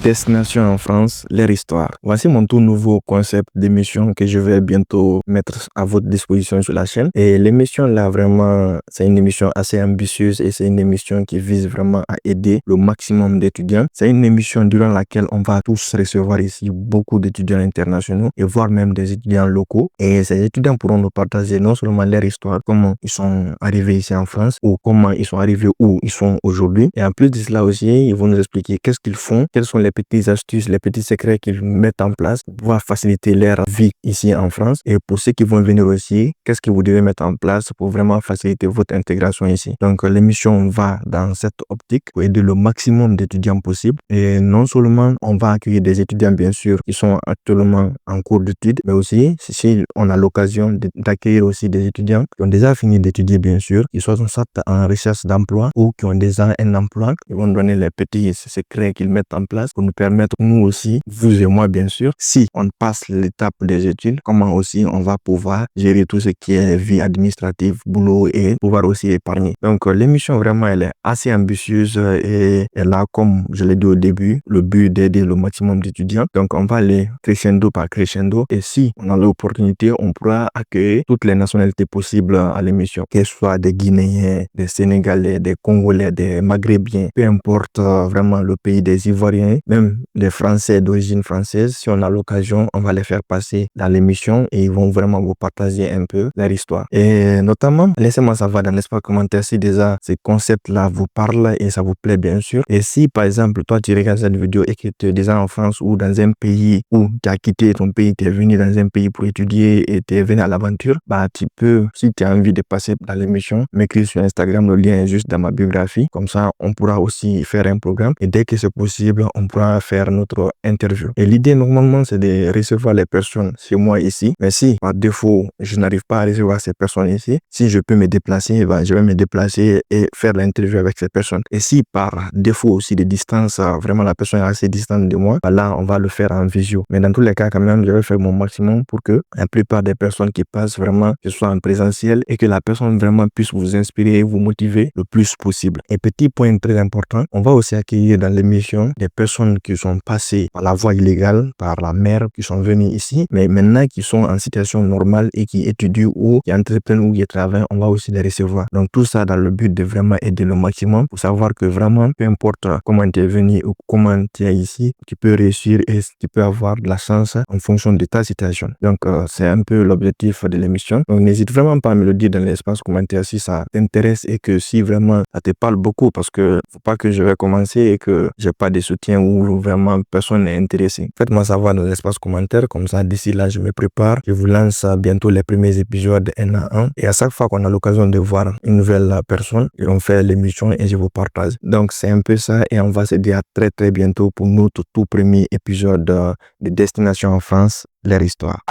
Destination en France, leur histoire. Voici mon tout nouveau concept d'émission que je vais bientôt mettre à votre disposition sur la chaîne. Et l'émission là, vraiment, c'est une émission assez ambitieuse et c'est une émission qui vise vraiment à aider le maximum d'étudiants. C'est une émission durant laquelle on va tous recevoir ici beaucoup d'étudiants internationaux et voire même des étudiants locaux. Et ces étudiants pourront nous partager non seulement leur histoire, comment ils sont arrivés ici en France ou comment ils sont arrivés où ils sont aujourd'hui. Et en plus de cela aussi, ils vont nous expliquer qu'est-ce qu'ils font, quelles sont les petites astuces, les petits secrets qu'ils mettent en place pour pouvoir faciliter leur vie ici en France. Et pour ceux qui vont venir aussi, qu'est-ce que vous devez mettre en place pour vraiment faciliter votre intégration ici. Donc l'émission va dans cette optique pour aider le maximum d'étudiants possible. Et non seulement on va accueillir des étudiants bien sûr qui sont actuellement en cours d'études, mais aussi si on a l'occasion d'accueillir aussi des étudiants qui ont déjà fini d'étudier bien sûr, qui sont soit en recherche d'emploi ou qui ont déjà un emploi, ils vont donner les petits secrets qu'ils mettent en place pour nous permettre, nous aussi, vous et moi bien sûr, si on passe l'étape des études, comment aussi on va pouvoir gérer tout ce qui est vie administrative, boulot et pouvoir aussi épargner. Donc l'émission vraiment elle est assez ambitieuse et elle a, comme je l'ai dit au début, le but d'aider le maximum d'étudiants. Donc on va aller crescendo par crescendo et si on a l'opportunité, on pourra accueillir toutes les nationalités possibles à l'émission, qu'elles soient des Guinéens, des Sénégalais, des Congolais, des Maghrébiens, peu importe vraiment le pays, des Ivoiriens, même les Français d'origine française. Si on a l'occasion, on va les faire passer dans l'émission et ils vont vraiment vous partager un peu leur histoire. Et notamment, laissez-moi savoir dans l'espace commentaire si déjà ces concepts-là vous parlent et ça vous plaît bien sûr. Et si par exemple, toi tu regardes cette vidéo et que tu es déjà en France ou dans un pays où tu as quitté ton pays, tu es venu dans un pays pour étudier et tu es venu à l'aventure, bah tu peux, si tu as envie de passer dans l'émission, m'écrire sur Instagram, le lien est juste dans ma biographie. Comme ça, on pourra aussi faire un programme et dès que c'est possible, on pourra faire notre interview. Et l'idée normalement, c'est de recevoir les personnes chez moi ici. Mais si par défaut, je n'arrive pas à recevoir ces personnes ici, si je peux me déplacer, bah, je vais me déplacer et faire l'interview avec ces personnes. Et si par défaut aussi de distance, vraiment la personne est assez distante de moi, bah là, on va le faire en visio. Mais dans tous les cas, quand même, je vais faire mon maximum pour que la plupart des personnes qui passent vraiment, que ce soit en présentiel et que la personne vraiment puisse vous inspirer et vous motiver le plus possible. Et petit point très important, on va aussi accueillir dans l'émission des personnes qui sont passées par la voie illégale, par la mer, qui sont venues ici, mais maintenant qui sont en situation normale et qui étudient ou qui entreprennent ou qui travaillent, on va aussi les recevoir. Donc tout ça dans le but de vraiment aider le maximum pour savoir que vraiment, peu importe comment tu es venu ou comment tu es ici, tu peux réussir et tu peux avoir de la chance en fonction de ta situation. Donc c'est un peu l'objectif de l'émission. Donc n'hésite vraiment pas à me le dire dans l'espace commentaire si ça t'intéresse et que si vraiment ça te parle beaucoup, parce que faut pas que je vais commencer et que j'ai pas de soutien ou vraiment personne n'est intéressé. Faites-moi savoir dans l'espace commentaire, comme ça d'ici là je me prépare. Je vous lance bientôt les premiers épisodes un à un et à chaque fois qu'on a l'occasion de voir une nouvelle personne, on fait l'émission et je vous partage. Donc c'est un peu ça et on va se dire à très très bientôt pour notre tout premier épisode de Destination en France, leur histoire.